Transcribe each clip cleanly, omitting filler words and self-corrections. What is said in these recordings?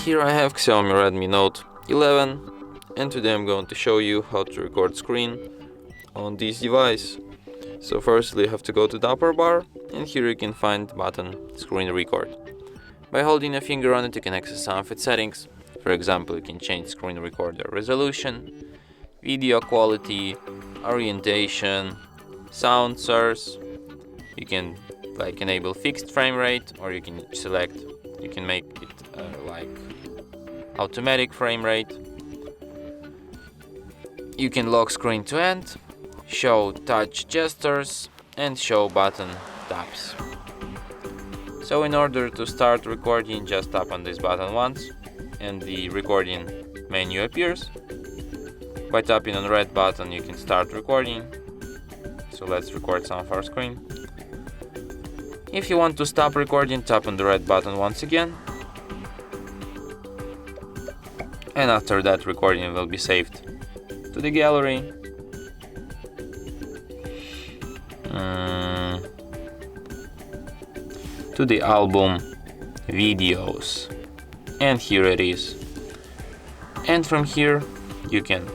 Here I have Xiaomi Redmi Note 11, and today I'm going to show you how to record screen on this device. So firstly you have to go to the upper bar, and here you can find the button Screen Record. By holding a finger on it you can access some of its settings. For example, you can change screen recorder resolution, video quality, orientation, sound source. You can enable fixed frame rate, or you can make it automatic frame rate. You can lock screen to end, show touch gestures, and show button taps. So in order to start recording, just tap on this button once and the recording menu appears. By tapping on the red button you can start recording. So let's record some of our screen. If you want to stop recording, tap on the red button once again. And after that recording will be saved to the gallery. To the album videos, and here it is. And from here you can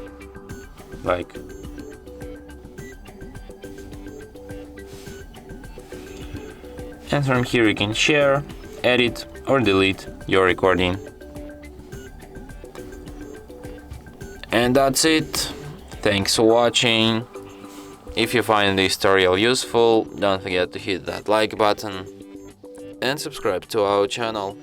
share, edit, or delete your recording. And that's it. Thanks for watching. If you find this tutorial useful, don't forget to hit that like button and subscribe to our channel.